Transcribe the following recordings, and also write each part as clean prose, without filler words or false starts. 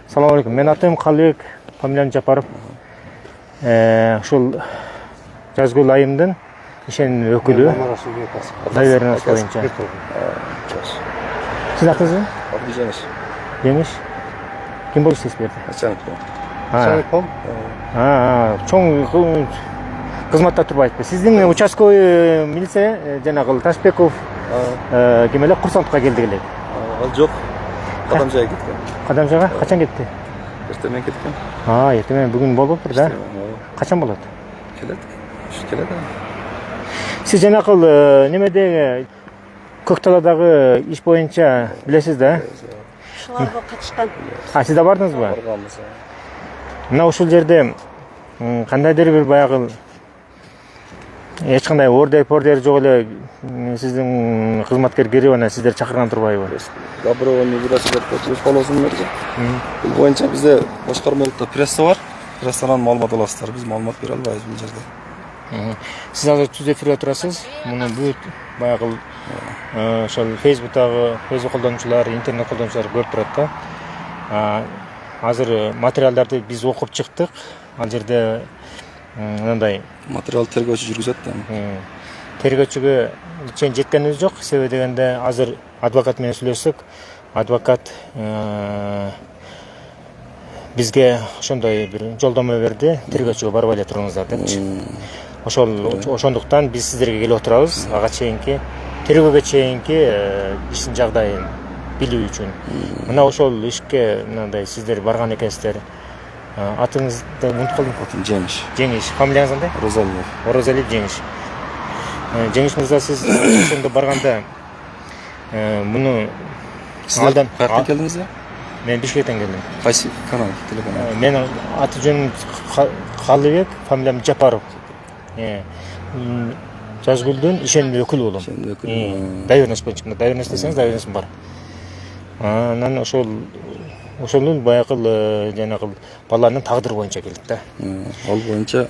Assalamu alaikum. Men atым Қалыбек, фамилиям Жапаров. Ушул жазгыл айымдын ишенин өкүлү. Доверенность боюнча. Сиз атыңыз? Жеңиш. Жеңиш. Ким болуштуз берди? Саныком. Чоң кызматта турбайбы. Сиздин участковый милиция жанагы Ташбеков ким эле курсантка келди элек. Ал жок. Кадамжайга кеткен. Кадамжайга качан кетти? Эртең кеткен. Эртең бүгүн болуптур да. Качан болот? Келет. Келет. Сиз жанакыл немедеги Көкталадагы иш боюнча билесиз да? Ушуларга катышкан. Сиз да бардыңызбы? Барганбыз. Мына ушул жерде кандайдыр бир баягы эч кандай ордер жок эле сиздин кызматкер кирип анан сиздер чакырган турбайбы? Добровольный велосипед өз колосун берди. Бул боюнча бизде башкармалыкта пресса бар. Прессанан маалымат аласыздар. Биз маалымат бере албайбыз бул жерде. Сиз азыр түз эфирде турасыз. Муну бүт баягы ошол Facebook колдонуучулар, интернет колдонуучулар көрүп турат да. Азыр материалдарды биз окуп чыктык. Ал жерде мындай материал тергөөчү жүргүзөт да. Тергөөчүгө чейин жеткенибиз жок. Себеби дегенде азыр адвокат менен сүйлөшсөк, адвокат бизге ошондой бир жолдомо берди. Тергөөчүгө барбай эле туруңуздар депчи. Ошондуктан биз сиздерге келип отурабыз. Ага чейинки тергөөгө чейинки иштин жагдайын билүү үчүн. Мына ошол ишке мындай сиздер барган экенсиздер. Атыңызды унутуп калдым. Жеңиш. Фамилияңыз кандай? Орозалиев Жеңиш. Жеңиш мырза, сиз ошондо барганда муну сиздер каяктан келдиңиз? Мен Бишкектен келдим. Кайсы канал, телефон? Мен аты жөнүм Қалыбек, фамилиям Жапаров. Жазгүлдүн ишеним өкүлү болом. Доверенность боюнча. Доверенность десеңиз, доверенность бар. Анан ошол баягы жанагы баланын тагдыры боюнча келдик да. Ал боюнча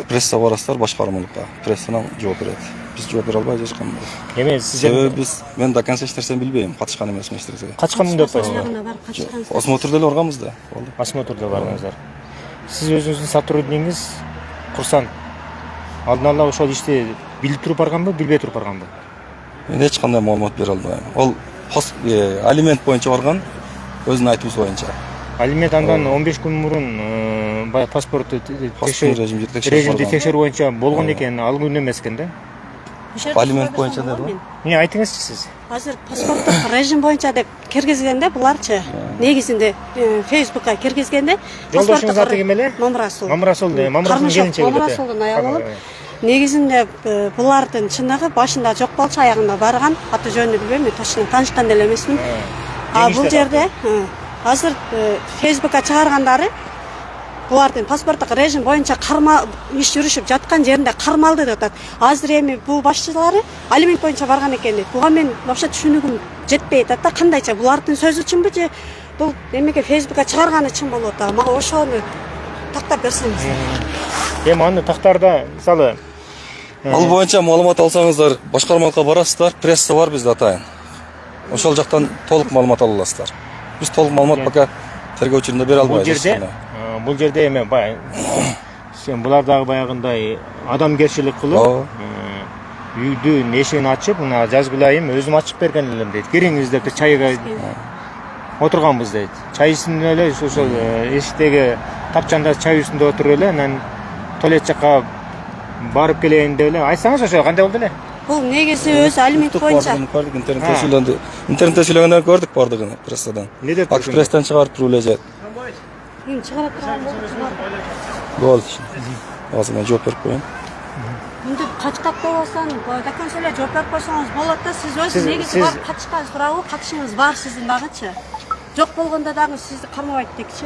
пресса барасыздар башкармалыкка. Прессанан жооп берет. Биз жооп бере албайбыз эч кандай. Эми сиздер мен до конца эч нерсени билбейм, катышкан эмесмин эч нерсеге. Катышкан деп атпайсызбы? Осмотрдо эле барганбыз да. Болду. Осмотрдо бардыңыздар. Сиз өзүңүздүн сотруднигиңиз курсант. Алдын ала ошол ишти билип туруп барганбы, билбей туруп барганбы? Мен эч кандай маалымат бере албайм. Ал алимент боюнча барган, өзүнүн айтуусу боюнча. Алимент андан 15 күн мурун баягы паспортту режимди текшерүү боюнча болгон экен, ал күн эмес экен да. Алимент боюнча деди. Эмне айтыңызчы сиз? Азыр паспорттук режим боюнча деп киргизгенде буларчы негизинде Facebookка киргизгенде жолдошуңуз аты ким эле? Мамрасул. Мамрасулдун келинчеги. Мамрасулдун аялы. Негизинде булардын чыныгы башында жок болчу, аягында барган. Аты жөнүн билбейм, точно таанышкан деле эмесмин. Бул жерде азыр Facebookка чыгаргандары булардын паспорттук режим боюнча иш жүрүшүп жаткан жеринде кармалды деп атат. Азыр эми бул башчылары алимент боюнча барган экен дейт. Буга мен вообще түшүнүгүм жетпей атат да, кандайча булардын сөзү чынбы же бул эмеге Facebookка чыгарганы чын болуп атат. Мага ошону тактап берсеңиз. Эми аны тактарда мисалы Ал боюнча маалымат алсаңыздар, башкармалыкка барасыздар, пресса бар бизде атайын. Ошол жактан толук маалымат ала аласыздар. Биз толук маалымат пока тергөөчүлөрүндө бере албайбыз. Бул жерде эми сен булар дагы баягындай адамгерчилик кылып, үйдүн эшигин ачып, мына жазгыл айым өзүм ачып берген элем дейт. Кириңиз деп чайга отурганбыз дейт. Чай үстүндө эле ошол эшиктеги тапчанда чай үстүндө отуруп эле, анан туалет жакка барып келейин деп эле. Айтсаңыз ошо кандай болду эле? Бул негизи өзү алимент боюнча. Интернетте сүйлөгөндөн көрдүк бардыгын прессадан. Пресстен чыгарып туруп эле жет. Ким чыгара турган болду. Азыр мен жооп берип коеюн. Мынтип качкак болсоң, дакан эле жооп берип койсоңуз болот да. Сиз өзү негизи бар качкан сурабы, катышыңыз бар сиздин дагычы. Жок болгондо дагы сизди кармабайт декчи.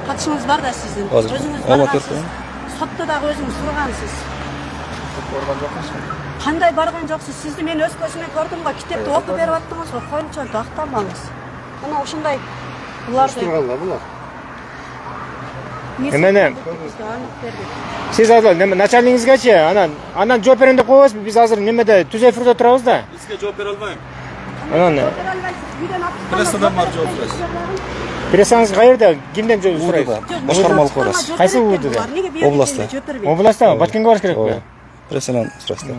Катышыңыз бар да сиздин. Өзүңүз баргансыз. Сотто дагы өзүңүз тургансыз. Барган жоксуз. Кандай барган жоксуз? Сизди мен өз көзүмөн көрдүм го, китепти окуп берип аттыңыз го. Коюнча актанбаңыз. Мына ошондой буларды Эмне? Сиз азыр начальниңизгечи анан жооп берем деп койбойсузбу? Биз азыр немеде түз эфирде турабыз да. Бизге жооп бере албайм. Анан прессадан бар жооп бересиз. Прессаңыз кайерде? Кимден Ууда, сурайсыз? башкармалык барасыз. Кайсы ууда? Областта. Областта Баткенге барыш керекпи? Прессанан сурайсыздар.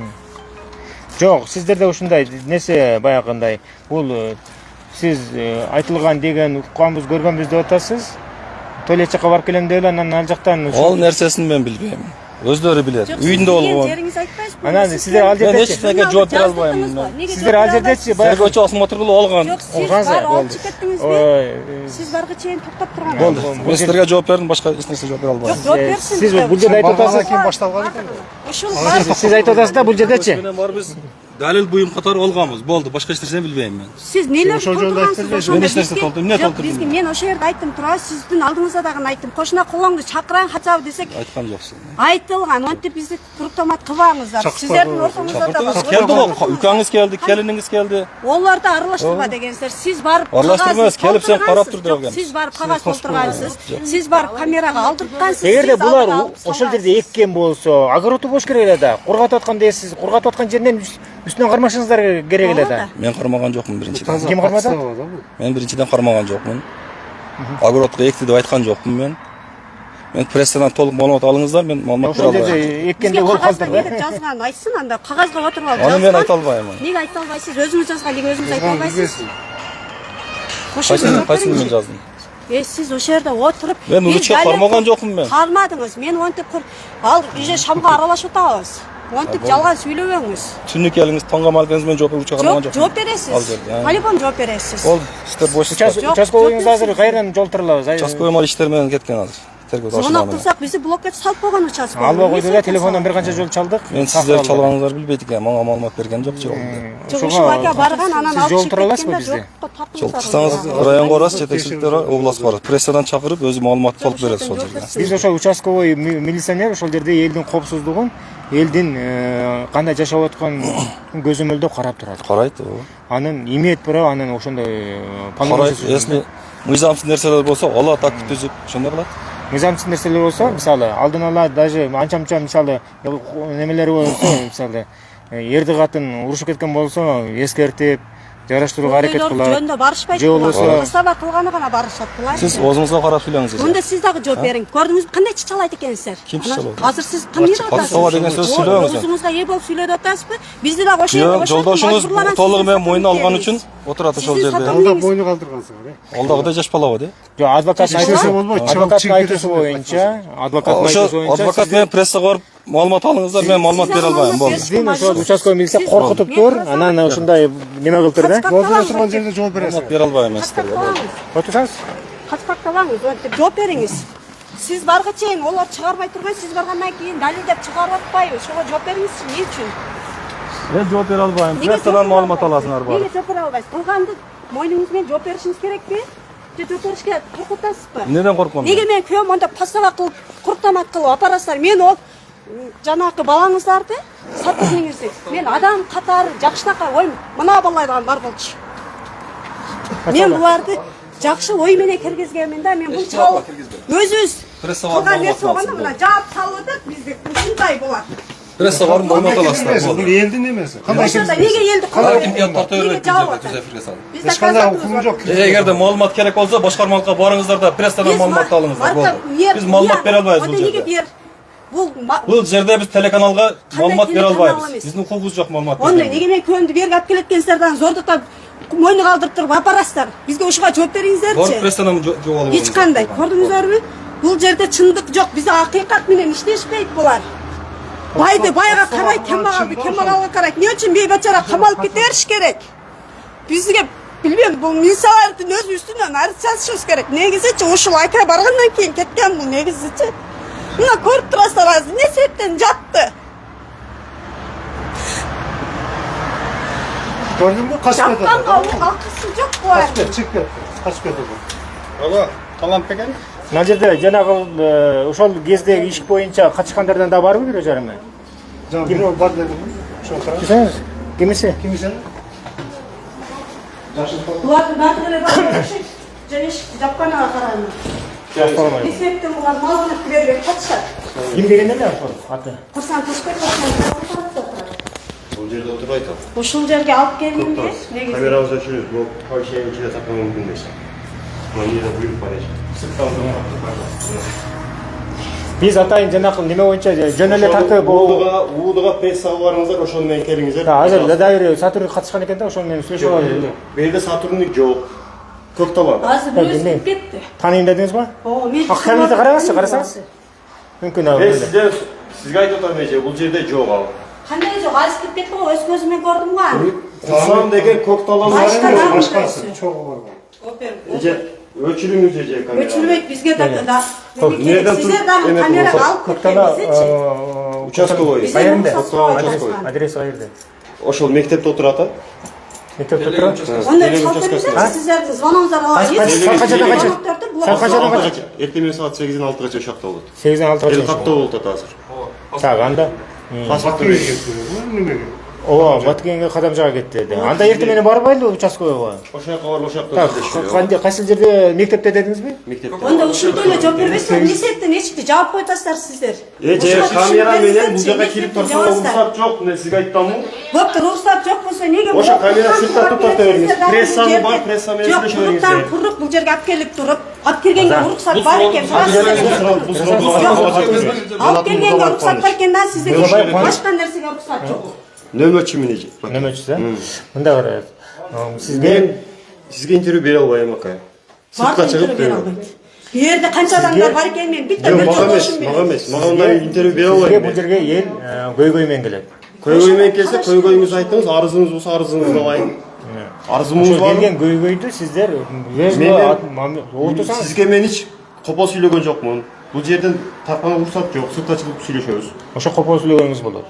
Жок, сиздерде ушундай нерсе баягындай. Бул сиз айтылган деген укканбыз, көргөнбүз деп атасыз. Туалет жакка барып келем деп эле анан ал жактан Ал нерсесин мен билбейм. Өздөрү билет. Үйүндө болгон. Жериңиз айтпайсызбы? Анан сиздер ал Мен жерде эч нерсеге жооп бере албайм. сиздер ал жердечи баягы Тергөөчү осмотрлуу алган. Жок, сиз Олганса, бар болду. алып кеттиңизби? Сиз барга чейин токтоп турган. Болду. Мен силерге жооп бердим, башка эч нерсе жооп бере албайм. Жооп берсин. Сиз бул жерде айтып атасыз. Кийин башталган экен. Ушул бар. Сиз айтып атасыз да бул жердечи. Менен бар биз далил буюм катары алганбыз. Болду, башка эч нерсени билбейм мен. Сиз нелер толтургансыз? Мен эч нерсе толтурдум. Эмне толтурдум? Бизге мен ошол жерде айттым, тура сиздин алдыңызда дагы айттым. Кошуна колоңду чакыран хачабы десек, Айткан жоксуң. айтылган. Монтип бизди туруктамат кылбаңыздар. Сиздердин ортоңузда Чакырдыңыз, дагы келди го, укаңыз келди, келиниңиз келди. Оларды аралаштырба дегенсиздер. Сиз барып Аралаштырмайбыз, келип сен карап тур деген. Сиз барып кагаз толтургансыз. Сиз барып камерага алдырткансыз. Эгерде булар ошол жерде эккен болсо, огород болуш керек эле да. Кургатып аткан дейсиз. Кургатып аткан жеринен үстүнөн кармашыңыздар керек эле да. Мен кармаган жокмун биринчиден. Ким кармады? Мен биринчиден кармаган жокмун. Огородко экти деп айткан жокмун мен. Мен прессадан толук маалымат алыңыздар, мен маалымат бере Ошол албайм. жерде эккен Бизге деп кагазда калтырды. не деп жазган айтсын, анда кагазга отуруп алып Аны мен айта албайм. Неге айта албайсыз? Өзүңүз жазган, неге өзүңүз айта албайсыз? Кайсыны мен жаздым? Сиз ошол жерде отуруп, Мен уручка кармаган жокмун мен. Кармадыңыз. Мен монтип ал иже шамга аралашып атабыз. Монтип жалган сүйлөбөңүз. Түнү келиңиз, таңга малгыңыз мен жооп уручка кармаган жокмун. Жооп бересиз. По-любому жооп бересиз. Ол сиздер бош. Участковыйыңыз азыр кайрадан жолтурулабыз. Участковый мал иштер менен кеткен азыр. Тергөө Звонок ташыганы. кылсак бизди блокка салып койгон участковый. Алба койду да, телефондон бир канча жол чалдык. Мен сиздер чалганыңыздар билбейт экен, мага маалымат берген жок жок. Жок, ушул ака барган, анан Сиз алып жолтура чыгып аласызбы кеткенде бизди? жок, тапыңыздар. Жолтурсаңыз районго барасыз, жетекчиликтер област барат. Прессадан чакырып өзү маалымат толуп берет сол жерде. Биз ошол участковый милиционер ошол жерде элдин коопсуздугун, элдин кандай жашап атканын көзөмөлдөп карап турат. Карайт, ооба. Анын имеет право, анын ошондой Карайт, если мыйзамсыз нерселер болсо, ала так түзүп, ошондой кылат. мыйзамсыз нерселер болсо, мисалы алдын ала даже анча-мынча мисалы немелери болсо, мисалы эрди катын урушуп кеткен болсо, эскертип, жараштырууга аракет кылат. Жөндө барышпайт. Же болбосо Касаба кылганы гана барышат. Сиз өзүңүзгө карап сүйлөңүз. Онда сиз дагы жооп бериң. Көрдүңүзбү кандай чычалайт экенсиздер? Ким чычалайт? Азыр сиз кымдап атасыз. Касаба деген сөз сүйлөңүз. Өзүңүзгө ээ болуп сүйлөп атасызбы? Бизди дагы ошол Жок, жолдошуңуз толугу менен мойнуна алган үчүн отурат ошол жерде. Алда бойну калтыргансыңар, Ал дагы жаш бала го, Жок, адвокаттын Иштерсе болбойт, адвокаттын айтуусу боюнча, ошо адвокат менен прессага барып маалымат алыңыздар, мен маалымат бере албайм, болду. Сиздин ошол участковый милиция коркутуп тур, анан ошундай неме кылып тур да. Болдура турган жерде жооп бересиз. Маалымат бере албайм мен силерге. Отурсаңыз. Качпактабаңыз, жооп бериңиз. Сиз барга чейин олар чыгарбай турган, сиз баргандан кийин далилдеп чыгарып атпайбы? Ошого жооп бериңизчи, эмне үчүн? Мен жооп бере албайм. Прессадан маалымат аласыңар бар. Неге жооп бере албайсыз? Кылганды мойнуңуз менен жооп беришиңиз керекпи? Же жооп беришке коркутасызбы? Эмнеден корком? Неге мен күйөөм монда пассава кылып, куртамат кылып апарасыздар? Мен ол жанакы балаңыздарды сатып мен адам катары жакшынака ой мына балалардан бар болчу. Мен буларды жакшы ой менен киргизгенмин да, мен бул чалып өзүбүз кылган нерсе болгондо мына жаап салып атат, бизде ушундай болот. Пресса барып маалымат аласыздар. Бул элдин эмеси. Кандай Ошондо неге элди Имтият тартып берет эфирге салып. эч кандай укугум жок. Эгерде маалымат керек болсо, башкармалыкка барыңыздар да пресстадан маалымат алыңыздар. Болду. Биз маалымат бере албайбыз бул жерде. Бул жерде биз телеканалга маалымат бере албайбыз. Биздин укугубуз жок маалымат берүүгө. Онда неге мен көндү берип алып келеткенсиздерден зордуктап мойну калтырып туруп апарасыздар? Бизге ушуга жооп бериңиздерчи. Барып прессадан жооп алып. Эч кандай. Көрдүңүздөрбү? Бул жерде чындык жок. Бизде акыйкат менен иштешпейт булар. Байды байга карайт, кембагалга карайт. Эмне үчүн бейбачара камалып кете бериш керек? Бизге билбейм, бул милициялардын өз үстүнөн арыз жазышыбыз керек. Негизичи ушул айка баргандан кийин кеткен бул негизичи. Мына көрүп турасыздар азыр эмне себептен жатты? Көрдүңбү? Качып кетти. Жапканга акысы жок булар. Чыгып кетти. Качып кетти. Ала, талант деген? Мына жерде жанагы ошол кездеги иш боюнча качкандардан да барбы бирөө жарымы? Жана бирөө бар дедим. Ошо карап. Десеңиз, кимиси? Кимисен? Булардын баардыгы эле бар. Және жапканга караганда. Жапканга. Эсептен булар малды бербей катышат. Ким деген эле аты? Курсан Тушбек Бул жерде отурбайт ал. ушул жерге алып келгенде негизи Камерабыз өчүрүп, бул койшенин ичине сактануу мүмкүн эмес. Биз атайын жанакы неме боюнча жөн эле тартып Уудуга прессага барыңыздар, ошону менен келиңиздер. азыр доверие сотрудник катышкан экен да, ошону менен сүйлөшүп алып. Бerde сотрудник жок. Көп талап. Азыр өзүп кетти. Таныйм дедиңизби? О, мен Акчаны караңызчы, карасаңыз. Мүмкүн ал. Сизге айтып атам эже, бул жерде жок ал. Кандай жок, азыр кетти го, өз көзүмөн көрдүм го. Курсам деген көк талап бар Башка эмес. да Башкасы чогуу бар. Эже, өчүрүңүз эже камера. Өчүрбөйт бизге да. Нерден Сиздер туруп дагы эме камерага кылып алып Коктала кеткенсизчи. Участковый. Кайерде? Участковый. Адрес кайерде? Ошол мектепте отурат а? Мектепте турат. Онда чалып сиздердин звонуңуздар Сен качадан качасың? Эртең менен саат 8-ден 6-гача ошакта болот. 8-ден 6-га Эл чейин. катта болуп атат азыр. Так, анда. Паспорт Немеге? Ооба, Баткенге кадамжага кетти. Анда эртең менен барбайлы участковыйга? Ошол жака барып ошакта Так, кандай кайсы жерде мектепте дедиңизби? мектепте. Онда ушинтип эле жооп бербейсиздер, эмне себептен эчикти жаап коюп атасыздар сиздер. Эже камера менен бул жака кирип турсаңар уруксат жок, мен сизге айттыммы? Боптур, уруксат жок болсо неге Ошо камера сыртта турта бериңиз. Прессаны бар, пресса менен Жок, сүйлөшө куруктан бериңиз. курук бул жерге алып келип туруп, алып келгенге уруксат бар экен, алып келгенге уруксат бар экен да, сизде башка нерсеге уруксат жок. Нөмөрчүмүн эже. Нөмөчүсү? Мында караңыз. Сизге Мен сизге интервью бере албайм ака. Сыртка чыгып бере албайм. Бу жерде канча адамдар бар экен, мен битте бир мага эмес, жолдошум мага эмес. Мага мындай интервью бере албайм. бул жерге эл көйгөй менен келет. Көйгөй менен келсе, көйгөйүңүздү айтыңыз, арызыңыз болсо арызыңызды алайын. Арызыңыз Ошо бар. келген көйгөйдү сиздер отурсаңыз. Сизге мен hiç копол сүйлөгөн жокмун. Бул жерден тарпана уруксат жок, сыртка чыгып сүйлөшөбүз. Ошо копол сүйлөгөнүңүз болот.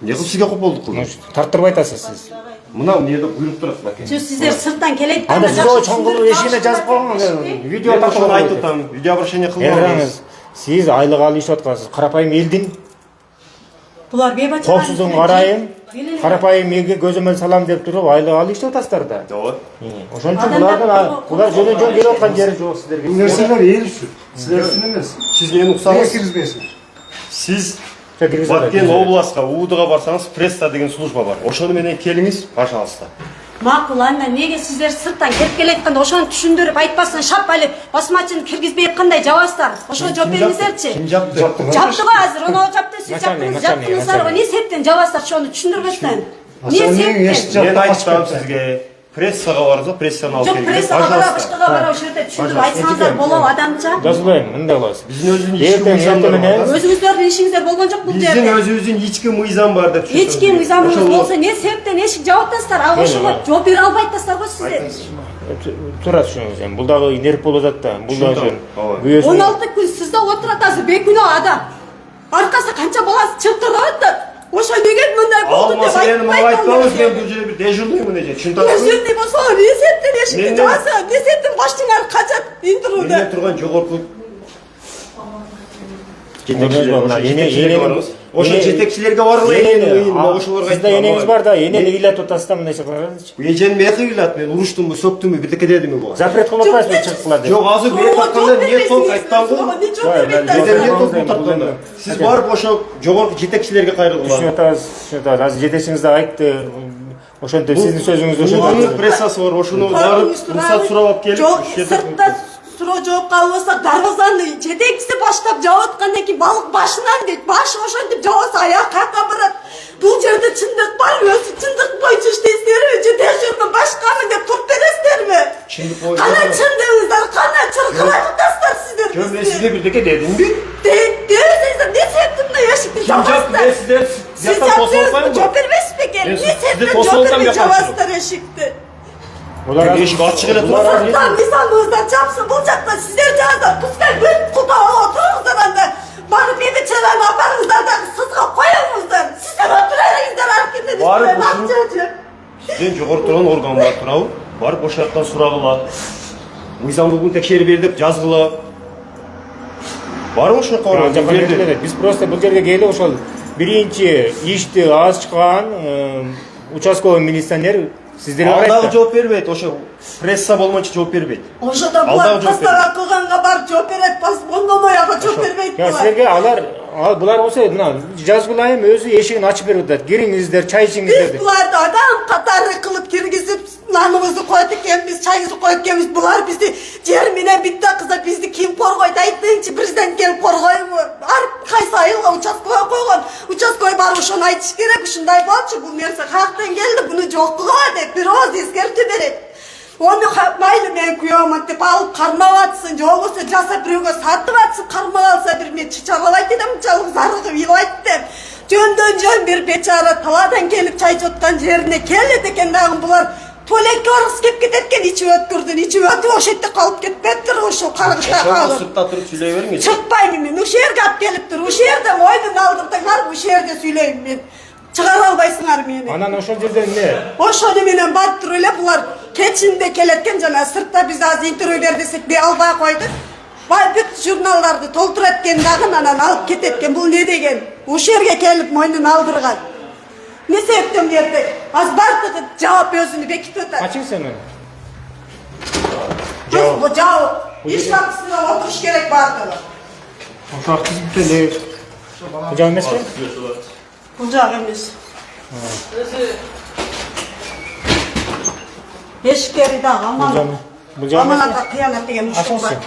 Эмне кылып сизге кополдук кылдым? Тартырбай атасыз сиз. Мына эмне жерде буйрук турат баке. Сиздер сырттан келет. Анда сиз о чоңгул эшигине жазып койгон видео Мен тартып ошону айтып атам, видео обращение кылмаңыз. Караңыз, сиз айлык алып иштеп аткансыз. Карапайым элдин Булар бейбача. коопсуздугун карайым, карапайым элге көзөмөл салам деп туруп айлык алып иштеп атасыздар да. Ооба. Ошон үчүн булар жөнөн жөн келип аткан жери жок сиздерге. Бул нерселер эл үчүн. Силер үчүн эмес. Сиз менин Эмне уксаңыз, киргизбейсиз? сиз Баткен областка, УУДга барсаңыз, пресса деген служба бар. Ошону менен келиңиз, пожалуйста. Макул, анда неге сиздер сырттан келип келеткенде ошону түшүндүрүп айтпастан шап эле басмачыны киргизбей кандай жабасыздар? Ошого жооп бериңиздерчи. Ким жапты? Жапты го азыр, оно жапты, сиз жаптыңыз, жаптыңыздар го. Эмне себептен жабасыздар ошону түшүндүрбөстөн? Эмне себептен? Мен айттым сизге, прессага барыңыз, прессаны алып Жок, келиңиз. прессага бара, башкага бара, ошол жерде түшүндүрүп айтсаңыздар болобу адамча? Жазбайм, мындай кылабыз. Биздин өзүбүздүн ички мыйзамдар бар. Өзүңүздөрдүн ишиңиздер болгон жок бул Биздин жерде. өзүбүздүн ички мыйзам бар деп түшүндүрдүк. Ички мыйзамыңыз болсо, эмне себептен эшик жаап атасыздар? Ал ошого жооп бере албай атасыздар го сиздер. Турат ушуңуз эми. Бул дагы нерв болуп атат да. Бул дагы Ооба. 16 күн сизде отурат азыр, бейкүнөө адам. Аркасы канча баласы чыктырып атат. Ошо неге мындай болду деп Алмаса мага айтпаңыз, мен айтпайм. бул жерде бир дежурныймын эже. Түшүнүп атасызбы? Несетти болсо, несеттен эшикти жабаса, несеттин баштыңар качат интервьюда. Менде турган жогорку Ошо Эне- жетекчилерге баргыла эненин ошолорго Сизде энеңиз бар да, энени ыйлатып атасыз да мындай чыкканыңызчы. Эжени мен кыйлат, мен уруштумбу, соктумбу, бирдеке дедимби буга. Запрет кылып атпайсызбы чыгып кыла деп. Жок, азыр мен тартканда эмне толук айттамбы? Эже эмне толук тартканда? Сиз барып ошо жогорку жетекчилерге кайрылгыла. Түшүнүп атабыз, түшүнүп атабыз. Азыр жетекчиңиз да айтты. Ошентип сиздин сөзүңүздү Ошонун ошентип. прессасы бар, ошону барып уруксат сурап алып келип, Жок, ушул жерде сыртта суроо жооп калбаса, дарбазаны жетекчиси баштап жаап аткандан кийин балык башынан дейт. Башы ошентип жабаса аяк кака барат. Бул жерде чындык барбы? Өзү чындык боюнча иштейсиздерби? Же дежурмун башкамын деп туруп бересиздерби? Чындык боюнча. Кана чындыгыңыздар, кана чыркырап атасыздар сиздер. Жок, мен сизге бирдеке дедимби? Десеңиздер, не себептен мына эшикти Ким жапты? жабасыздар? Мен сиздер Сиз жактан жаптыңызбы? Жооп косулпаймынбы? бербейсиз бекен? Мен Не сизди себептен жооп косулсам бербей жакат жабасыздар эшикти? Булар Эшик ачык эле турат. Сырттан мисалыңыздар жапсын, бул жакта сиздер жааздар, пускай бөлүп култап алып отуруңуздар анда. Барып бейбитчаларны апарыңыздар да сызга коюңуздар. Сиздер отура бериңиздер, алып кетет. Барып ушул- Сизден жогору турган орган бар турабы? Барып ошол жактан сурагыла. Мыйзамдуулугун текшерип бер деп жазгыла. Барып ошол жака барып. Биз просто бул жерге келип ошол биринчи ишти ачкан участковый милиционер сиздерге Алдагы карайт. жооп бербейт, ошо пресса болмойчу жооп бербейт. Ошодо Алдагы булар жооп тастага кылганга барып жооп берет, ондон аяга жооп бербейт Я булар. силерге булар болсо мына жазгылайым өзү эшигин ачып берип атат. Кириңиздер, чай Биз ичиңиздер деп. буларды адам катары кылып киргизип nanımızı koyduk ekemiz, çayımızı koyduk ekemiz. Bular bizi yer menen bitti kızlar, bizi kim korgoydu aytыңчы, prezident gelip korgoymu? Kaysi ayılga участкага койгон, участкага барып ошону айтыш керек, ушундай болчу, бул нерсе каяктан келди, буну жокко деп бир ооз эскертүү берет. Onu maylı men kuyamam deyip alıp karmağa atsın, yolgası jasa biröөгө satıp atsın, karmağa alsa bir men çiçagalay dedim, çalıp zarıgıp ilayt deyip. Жөндөн жөн bir beçara taladan gelip çay jotkan жерине келет экен дагы булар. Tuvaletke orası kep ketken içi ötkürdün, içi ötü o şekilde kalıp ketmektir o şu kargışta kalır. Sırtta durup söyleyiveriңiz. Çıkmayayım ben, o şehirge ap gelip dur, o şehirde oydun aldırdılar, o şehirde söyleyeyim ben. Çıkar albaysınlar meni. Anan oşol жерден ne? Oşonu menen battır öyle bular. Keçinde keletken jana sırtta biz az interview ver desek bir albaya koyduk. Vay büt jurnallardı toltur etken dagın anan alıp ketetken bu ne degen? O şehirge kelip moynun aldırgan. Ne sebepten verdik? Az bardığı cevap özünü bekit öter. Açın sen onu. Cevap. Bu cevap. İş kapısına oturuş gerek bardığı. Uşak kızı bir de bu cevap emes mi? Bu cevap emes. Eşkeri dağ aman. Bu cevap Aman emes mi? ata kıyamet degen uşak Açın var. sen.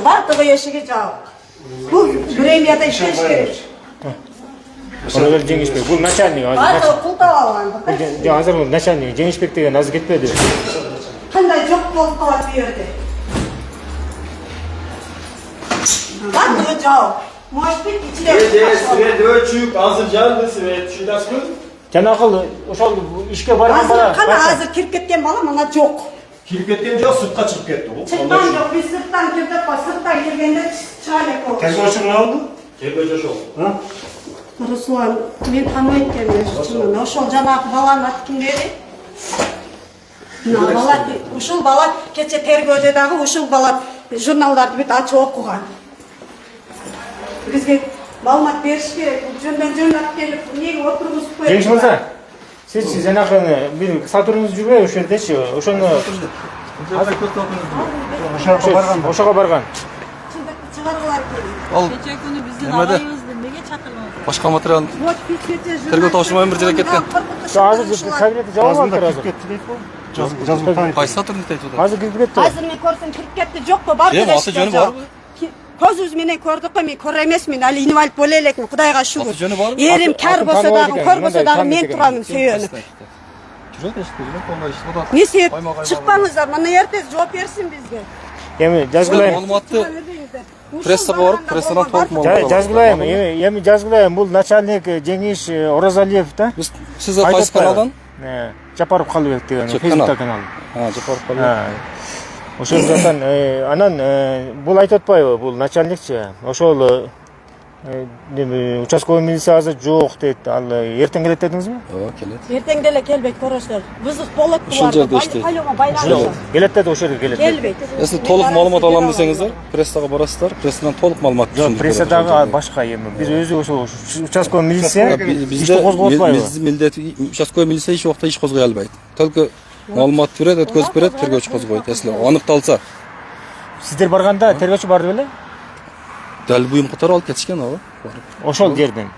Bardığı eşiğe cevap. Bu Bremya'da işleş gerek. Ona göre Cengizbek. Bu начальник. Bardığı kulda alandı. Hazır bu начальник. Cengizbek деген azı gitmedi. Kanday çok bol kavar bir yerde. Bardığı cevap. Muhabbet içine. Svet ölçük, hazır canlı svet. Şuydasın mı? Janakıl ошол işke bargan Hazır bala. kana hazır kirip ketken bala mana yok. Kirip ketken жоқ, sırtқа çıkıp ketті ғой. Çıktan yok, biz sırttan girdik, sırttan girgende çaylak oldu. Tergөөчү алды? Тергөөчү ошол. Ruslan, men tanıy etken oşol janakı balanın atı kimderi? Bala, uşul bala, keçe tergөөde dagı uşul bala jurnallardı bit açı okugan. Bizge malumat beriş gerek, жөндөн жөн ап келип, неге отургузуп коюп. Cengiz Mırza. Siz janakını bir satırınız жүрбөй ошол жердечи. Ошону ошого барган. Чындыкты чыгаргылар керек. Ал Keçen günü bizden Немеде? alayımızdı. Nege çatırmadınız? башка материал Вот пикете Тергөө тапшырмай бир жерге кеткен. Азыр кабинетте жабылып Жазында атыр кирип азыр. кетти дейт го. Жазып таанып. Кайсы сатырны айтып атат? Азыр кирип кетти. Азыр мен көрсөм кирип кетти жокпу, бар Эми аты жөнү барбы? Көзүбүз менен көрдүк го, мен көрө эмесмин, али инвалид боло элекмин, Кудайга шүгүр. Аты жөнү барбы? Эрим кар болсо Атын дагы, танып көр экен, болсо мындай дагы танып мен экен. турамын сүйөнүп. Жүрөт эшикте, колдой иштеп атат. Не себеп Каймак чыкпаңыздар, мына эртең жооп берсин бизге. Эми жазгылайм. Маалыматты прессага барып, прессадан толук маалымат Жазгылайм. Эми жазгылайм. Бул начальник Жеңиш Оразалиев да. Биз сизге кайсы каналдан? Жапаров Калыбек деген Чек Facebook'ta канал. канал. Жапаров Калыбек. Ошол жактан анан бул айтып атпайбы, бул начальникчи. Ошол участковый милиция азыр жок дейт. Ал эртең келет дедиңизби? Ооба, келет. Эртең деле келбейт көрөсүздөр. Вызык болот Ушул жерде иштейт. байланыш. Келет деди, ошол жерге келет. Келбейт. Если толук маалымат алам десеңиздер, прессага барасыздар. Прессадан толук маалымат Жок, прессадагы башка эми. Биз өзү ошол участковый милиция ишти козгоп атпайбы? Биздин милдет участковый милиция эч убакта иш козгой албайт. Только маалымат берет, өткөзүп берет, тергөөчү козгойт. Если аныкталса, Сиздер барганда тергөөчү барды беле? дәл буюм катары алып кетишкен ага. Ошол жерден.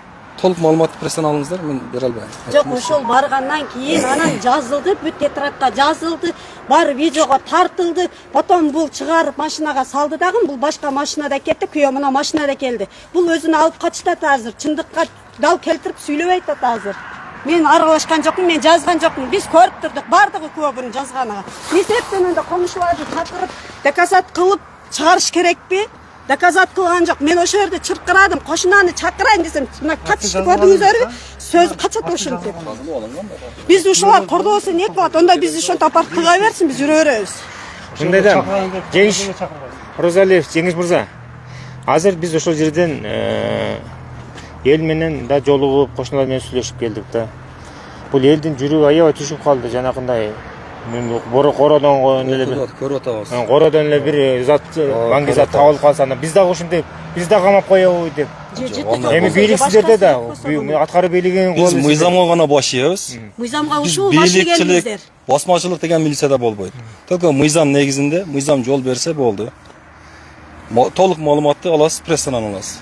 Толук маалыматты прессадан алыңыздар, мен бере албайм. Жок, ошол баргандан кийин анан жазылды, бүт тетрадка жазылды, бар видеого тартылды. Потом бул чыгарып машинага салды дагы, бул башка машинада кетти, күйөө мына машинада келди. Бул өзүнө алып качтат азыр, чындыкка дал келтирип сүйлөбөйт атат азыр. Мен аралашкан жокмун, мен жазган жокмун. Биз көрүп турдук, бардыгы күбө буну жазганага. Не себептен анда комушуларды чакырып, доказат кылып чыгарыш керекпи? Доказат кылган жок. Мен ошол жерде чыркырадым, кошунаны чакырайын десем, мына катышты көрдүңүздөрбү? Сөз качат ошентип. Биз ушулар кордоосу не кылат? Онда биз ошентип апарып кыла берсин, биз жүрө беребиз. Мындайда Жеңиш Оразалиев, Жеңиш мырза. Азыр биз ошол жерден эл менен да жолугуп, кошуналар менен сүйлөшүп келдик да. Бул элдин жүрөгү аябай түшүп калды жанакындай. Кородон эле көрүп атабыз. Кородон эле бир зат, маңгы зат табылып калса, биз дагы ошондой, биз да камап коебу деп. Эми бийлик сиздерде да, аткаруу бийлигинин Биз мыйзамга гана баш ийебиз. Мыйзамга Биз ушул баш бийликчилик, ийгенбиздер. басмачылык деген милицияда болбойт. Только мыйзам негизинде, мыйзам жол берсе болду. Толук маалыматты аласыз, прессадан аласыз.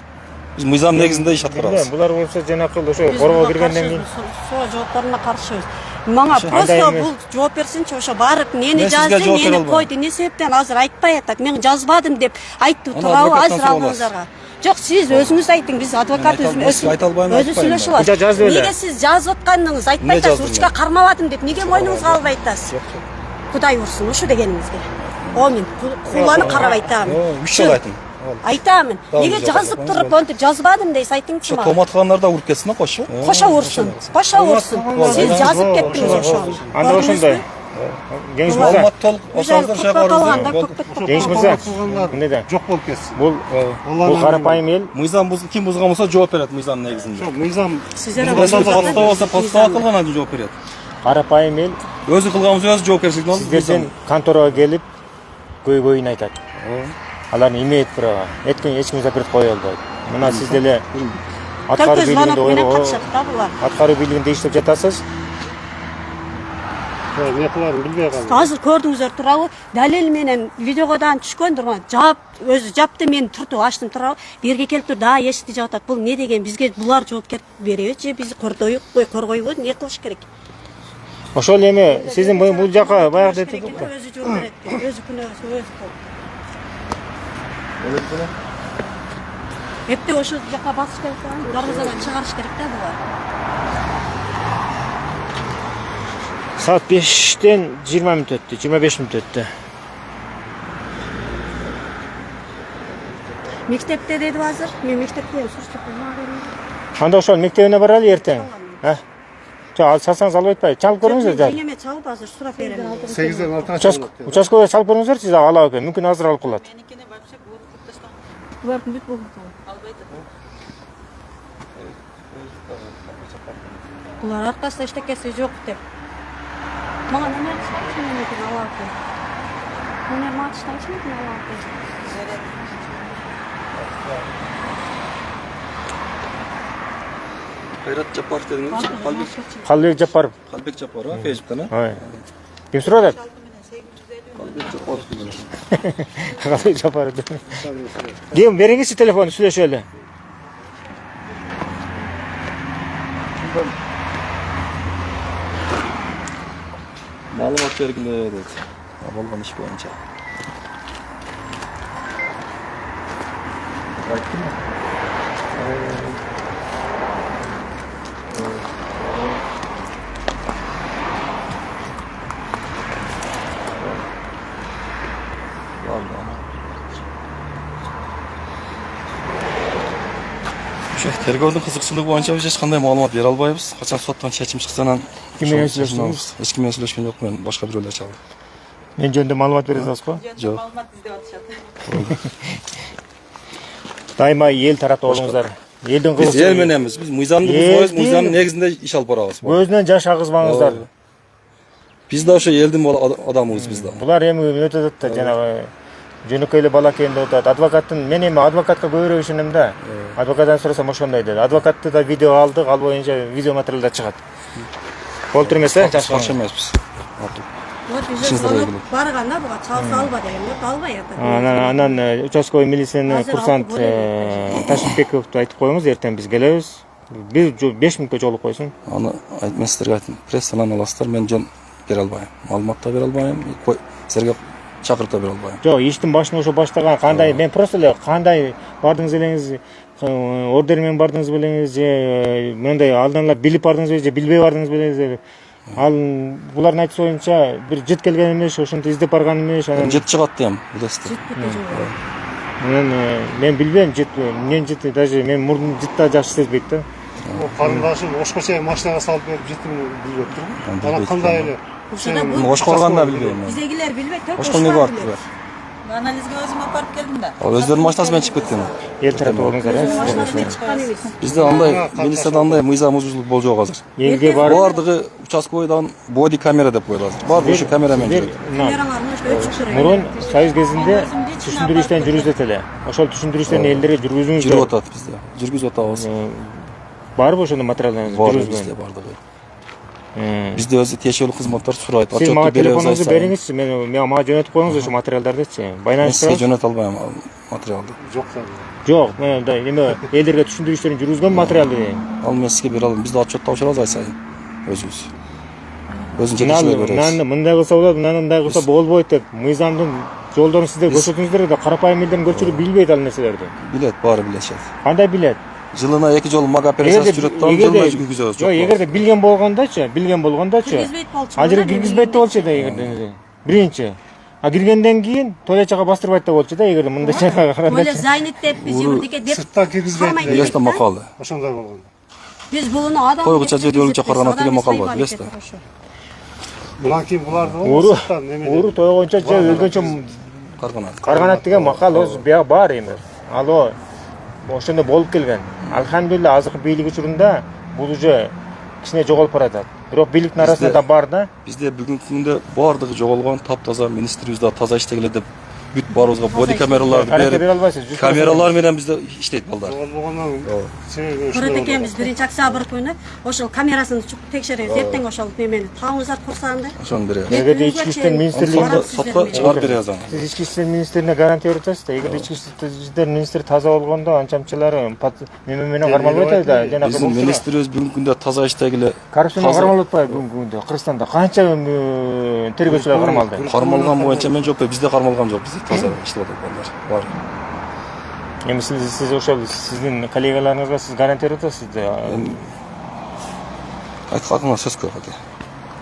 Биз мыйзам негизинде иш аткарабыз. Булар болсо жанакы ошо корго киргенден кийин Соо жоопторуна каршыбыз. Мага просто эме- бул жооп берсинчи, ошо барып мени Мен сизге жазды, жооп бере мени албайм. койду. Эмне себептен азыр айтпай атат. Мен жазбадым деп айтты Аны турабы адвокаттан азыр сурап алганыңыздарга? Жок, сиз өзүңүз айтың, биз адвокат Мен өзү айта албайм, өзү айтпайм сүйлөшүп мен. алат. Кача жазды эле. Неге сиз жазып атканыңыз айтпай Эмне атасыз, жаздым ручка мен? кармабадым деп неге мойнуңузга албай атасыз? Кудай урсун, ушу дегениңизге. О, мен куланы карап айтамын. Үч жол айттым. Айтамын. Дагы Неге жок жазып айтпаңыз, туруп онтип жазбадым дейсиз, айтыңчы Ошо мага. томаткандар да уруп кетсин да кошо. Кошо урсун. Кошо урсун. Сиз жазып кеттиңиз ошону. Анда ошондой. Кеңеш мырза, Маалымат толук болсоңуздар калганда шакарыңыздар. көкпөт болуп. Кеңеш мырза, кылгандар мындай да. жок болуп кетсин. Бул карапайым эл. Мыйзам ким бузган болсо жооп берет мыйзам негизинде. Жок, мыйзам Сиздер Постоо болсо постоо кылган андан жооп берет. Карапайым эл Өзү кылган болсо өзү жоопкерчиликин алып. сиздерден конторага келип көйгөйүн айтат. Аларны имеет право. Эч ким запрет кое албайт. Мына сиз деле аткаруу Только звонок менен бийлигинде катышат да булар. аткаруу бийлигинде иштеп жатасыз. эмне кыларын билбей калдым. Азыр көрдүңүздөр турабы? Далил менен видеого дан түшкөн турган. Жап, өзү жапты, мен туртуп ачтым турабы. Берге келип тур, да, эшикти жаап атат. Бул не деген? Бизге булар жоопкер береби же биз коргойбу? Не кылыш керек? Ошол эми сиздин бул жака баягы Өзү жооп берет. Өзү күнөөсүн өзү кылып. Эпте ошол жака басыш керек да, дарбазадан чыгарыш керек да булар. Saat 5'ten 20 minut öttü, 25 minut öttü. Мектепте деди азыр. Мен мектептен сурчуп мага. Анда ошол мектебине баралы эртең. Ал салсаңыз алып айтпайбы? Чалып көрүңүздөр да. Эме чалып азыр сурап берем. 8'den 6'a Участкага чалып көрүңүздөр, сиз ала алып, мүмкүн азыр алып калат. Меникине вообще вот кутташтан Булар бүт болду. албайт. Булар аркасында эчтекеси жок деп. Мага неме айтышты, меникини ала алып. Неме матчтан меникини ала алып. Кайрат Жапаров дедиңиз, Калбек Жапаров. Калбек Жапаров, Фейсбуктан, а? Ой. Ким сурады? Калбек Жапаров. Калбек Жапаров. Дем, бериңизчи телефонду сүйлөшөлү. Маалымат бергиле дейт. Болгон иш боюнча. Ошо тергөөдүн кызыкчылыгы боюнча биз эч кандай маалымат бере албайбыз. Качан соттон чечим чыкса анан Ким менен сүйлөштүңүз? эч ким менен сүйлөшкөн жокмун, башка бирөөлөр чалды. Мен жөнүндө маалымат бере аласызбы? Жок. Маалымат издеп атышат. Дайыма эл таратып алыңыздар. Элдин Биз эл кылыгы мененбиз. Биз мыйзамды бузбайбыз, Элдин- мыйзамдын негизинде иш алып барабыз. көзүнөн жаш агызбаңыздар. Биз да ошо элдин адамыбыз биз да. Булар эми өтөт да жанагы жөнөкөй эле бала экенин деп атат. Адвокаттын мен эми адвокатка көбүрөөк ишенем да. Адвокаттан сурасам ошондой деди. Адвокатты да видео алдык, ал боюнча видео материалдар чыгат. Болтур эмес э, Жакшы жашкан. эмеспиз. Вот биз Ишиңиздер звонок белгилүү. барганда буга чалса алба деген, вот албай атат. Анан участковый милициянын Азыр курсант алып Ташынбековду айтып коюңуз, эртең биз келебиз. Бир 5 минутка жолугуп койсун. Аны мен силерге айттым. Прессанан аласыздар, мен жөн бере албайм. Маалымат да бере албайм. Силерге чакырып да бере албайм. Жок, иштин башын ошо баштаган кандай мен просто эле кандай бардыңыз элеңиз, ордер менен бардыңыз белеңиз же мындай алдан эле билип бардыңыз же билбей бардыңыз белеңиз. Ал булардын айтышы боюнча бир жыт келген эмес, ошентип издеп барган эмес. Анан Жет чыгат дем, билесиздер. мен билбейм жыт, мен жыт даже мен мурдун жытта жакшы сезбейт да. Карындашым ошко чейин машинага салып берип житим билбеп тургум. Анан кандай эле Ошкорганда билбейм мен. Биздегилер билбейт, только Ошкол эмнеге барып турат? Анализге өзүм апарып келдим да. Ал өздөрүнүн машинасы менен чыгып кеткен. Эл таратып алыңыздар э. чыккан эмес. Бизде андай милицияда андай мыйзам бузуулук болуп жок азыр. Элге барып Бардыгы участковыйдан боди камера деп коюлат азыр. Бардыгы ошо камерамен жүрөт. Камераларны өчүп турат. Мурун Союз кезинде түшүндүрүү жүргүзүлөт эле. Ошол түшүндүрүү элдерге жүргүзүңүздөр. Жүрүп атат бизде. Жүргүзүп атабыз. Барбы ошондо материалдар Бар жүргүзгөн? бизде бардыгы. Бизде өзү тиешелүү кызматтар сурайт. Сиз мага телефонуңузду бериңиз. бериңизчи, мага жөнөтүп коюңуз ошо материалдардычы. Мен Байланыш сизге турабыз. жөнөтө албайм материалды. жок да. Жок, мен эме элдерге түшүндүрүү жүргүзгөн материалды. Ал мен сизге бере алам. Бизде отчет тапшырабыз ай сайын өзүбүз. өзүнчө жетишмей беребиз. Мындай кылса болот, мындай кылса болбойт деп мыйзамдын жолдорун сиздер көрсөтүңүздөр да карапайым элдин көпчүлүгү билбейт ал нерселерди. Билет, баары билишет. Кандай билет? Жылына 2 жолу мага операция жүрөт да, жылына жүргүзөбүз. Жок, эгерде билген болгондочу, Киргизбейт болчу. ал жерге киргизбейт да болчу да эгерде. Биринчи. А киргенден кийин туалетчага бастырбайт да болчу да эгерде мындай чайга караганда. Боле зайнет деп биз бирдеке деп Сырттан киргизбейт. Билесиз да макалы. Ошондой болгон. биз буну адам Койгуча же өлүнчө карган деген макал бар, билесиз да. Мынан кийин буларды Уру, сырттан неме. уру тойгончо же өлгөнчө Карганат. карганат деген макал өзү бар эми. Ал ошондой болуп келген. Алхамдулилла азыркы бийлик учурунда бул уже кичине жоголуп баратат. Бирок бийликтин арасында да бар да. Бизде бүгүнкү күндө баардыгы жоголгон, таптаза, министрибиз да таза иштегиле деп бүт баарыбызга боди камераларды Бере берип, албайсыз. камералар менен бизде иштейт балдар. Болгондон себеби Көрөт экенбиз 1-октябрь күнү ошол камерасын текшеребиз. Эртең ошол немени табыңыздар курсагында. Ошону беребиз. Эгерде ички иштер министрлигинде Сотко чыгарып беребиз аны. сиз ички иштер министрине гарантия берип атасыз да. Эгерде ички иштер министри таза болгондо анчамчылары неме менен кармалбайт да. Биздин министрибиз бүгүнкү күндө таза иштегиле. Коррупцияны кармалып атпайбы бүгүнкү күндө? Кыргызстанда канча тергөөчүлөр кармалды? Кармалган боюнча мен жок, бизде кармалган жок. Бизде таза иштеп атат балдар. Бар. Эми сиз ошол сиздин коллегаларыңызга сиз гарантия берип атасыз да. Айтканыңа сөз көп экен.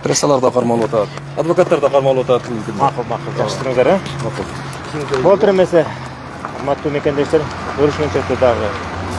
Прессалар да кармалып атат, адвокаттар да кармалып атат. Макул, жакшы туруңуздар, Макул. Болтур эмесе, урматтуу мекендештер, көрүшкөнчө дагы